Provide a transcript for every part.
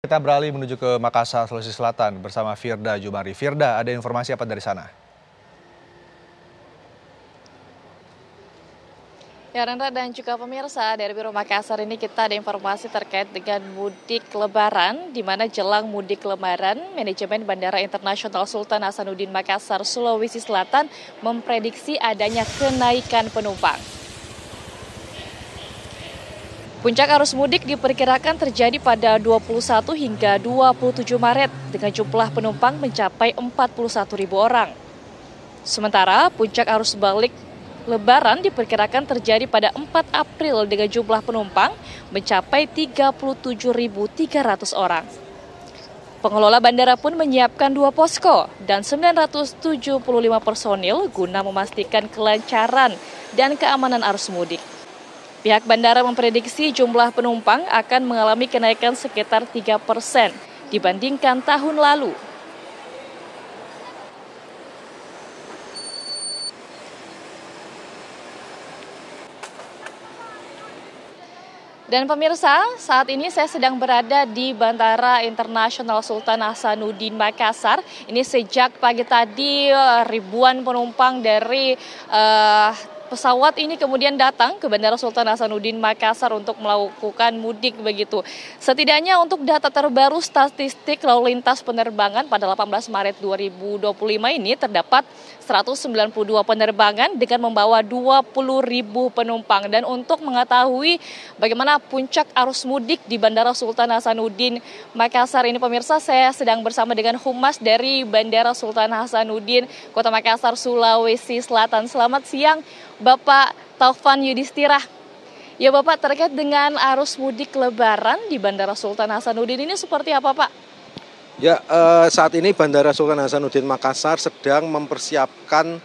Kita beralih menuju ke Makassar, Sulawesi Selatan bersama Firda Jumari. Firda, ada informasi apa dari sana? Ya, Rendra dan juga pemirsa dari Biro Makassar ini kita ada informasi terkait dengan mudik Lebaran, di mana jelang mudik Lebaran, manajemen Bandara Internasional Sultan Hasanuddin Makassar, Sulawesi Selatan memprediksi adanya kenaikan penumpang. Puncak arus mudik diperkirakan terjadi pada 21 hingga 27 Maret dengan jumlah penumpang mencapai 41.000 orang. Sementara puncak arus balik Lebaran diperkirakan terjadi pada 4 April dengan jumlah penumpang mencapai 37.300 orang. Pengelola bandara pun menyiapkan 2 posko dan 975 personil guna memastikan kelancaran dan keamanan arus mudik. Pihak bandara memprediksi jumlah penumpang akan mengalami kenaikan sekitar 3% dibandingkan tahun lalu. Dan pemirsa, saat ini saya sedang berada di Bandara Internasional Sultan Hasanuddin Makassar. Ini sejak pagi tadi ribuan penumpang dari pesawat ini kemudian datang ke Bandara Sultan Hasanuddin Makassar untuk melakukan mudik begitu. Setidaknya untuk data terbaru statistik lalu lintas penerbangan pada 18 Maret 2025 ini terdapat 192 penerbangan dengan membawa 20.000 penumpang. Dan untuk mengetahui bagaimana puncak arus mudik di Bandara Sultan Hasanuddin Makassar ini pemirsa, saya sedang bersama dengan Humas dari Bandara Sultan Hasanuddin Kota Makassar, Sulawesi Selatan. Selamat siang Bapak Taufan Yudhistira. Ya Bapak, terkait dengan arus mudik Lebaran di Bandara Sultan Hasanuddin ini seperti apa Pak? Ya, saat ini Bandara Sultan Hasanuddin Makassar sedang mempersiapkan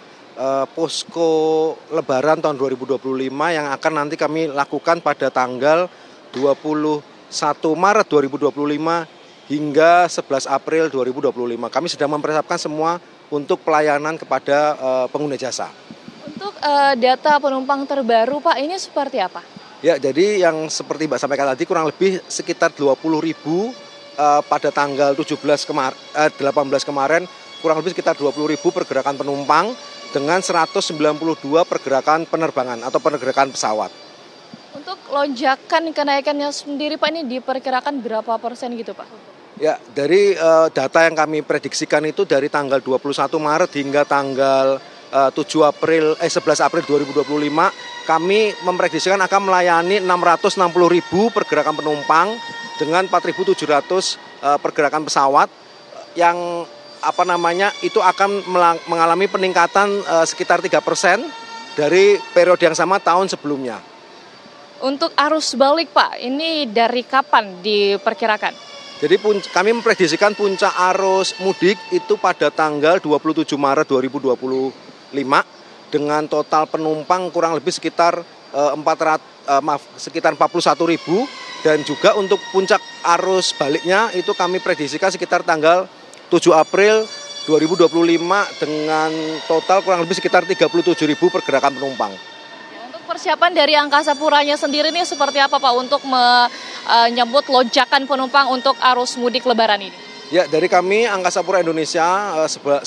posko Lebaran tahun 2025 yang akan nanti kami lakukan pada tanggal 21 Maret 2025 hingga 11 April 2025. Kami sedang mempersiapkan semua untuk pelayanan kepada pengguna jasa. Untuk data penumpang terbaru Pak, ini seperti apa? Ya, jadi yang seperti Mbak sampaikan tadi kurang lebih sekitar 20.000 pada tanggal 18 kemarin, kurang lebih sekitar 20.000 pergerakan penumpang dengan 192 pergerakan penerbangan atau pergerakan pesawat. Untuk lonjakan kenaikannya sendiri Pak, ini diperkirakan berapa persen gitu Pak? Ya, dari data yang kami prediksikan itu dari tanggal 21 Maret hingga tanggal 11 April 2025, kami memprediksikan akan melayani 660.000 pergerakan penumpang dengan 4.700 pergerakan pesawat yang itu akan mengalami peningkatan sekitar 3% dari periode yang sama tahun sebelumnya. Untuk arus balik Pak, ini dari kapan diperkirakan? Jadi kami memprediksikan puncak arus mudik itu pada tanggal 27 Maret 2025 dengan total penumpang kurang lebih sekitar 41.000, dan juga untuk puncak arus baliknya itu kami prediksikan sekitar tanggal 7 April 2025 dengan total kurang lebih sekitar 37.000 pergerakan penumpang. Untuk persiapan dari Angkasa Puranya sendiri ini seperti apa Pak untuk menyambut lonjakan penumpang untuk arus mudik Lebaran ini? Ya, dari kami Angkasa Pura Indonesia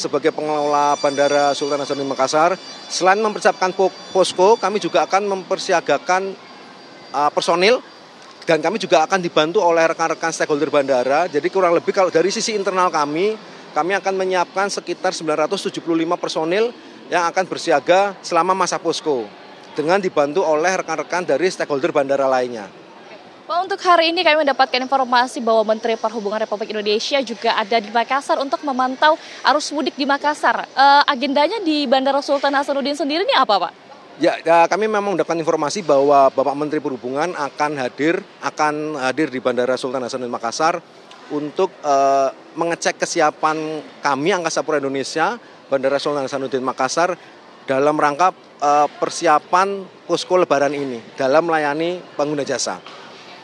sebagai pengelola Bandara Sultan Hasanuddin Makassar, selain mempersiapkan posko, kami juga akan mempersiagakan personil, dan kami juga akan dibantu oleh rekan-rekan stakeholder bandara. Jadi kurang lebih kalau dari sisi internal kami akan menyiapkan sekitar 975 personil yang akan bersiaga selama masa posko, dengan dibantu oleh rekan-rekan dari stakeholder bandara lainnya. Pak, untuk hari ini kami mendapatkan informasi bahwa Menteri Perhubungan Republik Indonesia juga ada di Makassar untuk memantau arus mudik di Makassar. Agendanya di Bandara Sultan Hasanuddin sendiri ini apa Pak? Ya, kami memang mendapatkan informasi bahwa Bapak Menteri Perhubungan akan hadir di Bandara Sultan Hasanuddin Makassar untuk mengecek kesiapan kami Angkasa Pura Indonesia Bandara Sultan Hasanuddin Makassar dalam rangka persiapan posko Lebaran ini dalam melayani pengguna jasa.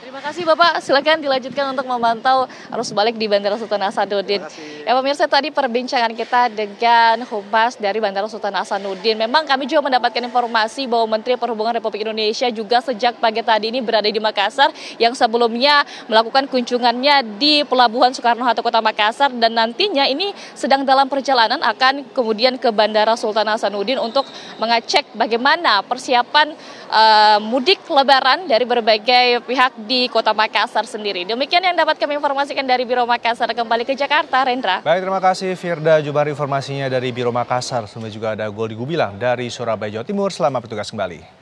Terima Terima kasih Bapak, silakan dilanjutkan untuk memantau arus balik di Bandara Sultan Hasanuddin. Ya pemirsa, tadi perbincangan kita dengan Humas dari Bandara Sultan Hasanuddin. Memang kami juga mendapatkan informasi bahwa Menteri Perhubungan Republik Indonesia juga sejak pagi tadi ini berada di Makassar, yang sebelumnya melakukan kunjungannya di Pelabuhan Soekarno-Hatta Kota Makassar, dan nantinya ini sedang dalam perjalanan akan kemudian ke Bandara Sultan Hasanuddin untuk mengecek bagaimana persiapan mudik lebaran dari berbagai pihak di Kota Makassar sendiri. Demikian yang dapat kami informasikan dari Biro Makassar. Kembali ke Jakarta, Rendra. Baik, terima kasih Firda Jubari informasinya dari Biro Makassar. Sebelumnya juga ada Goldi Gubilang dari Surabaya, Jawa Timur. Selamat bertugas kembali.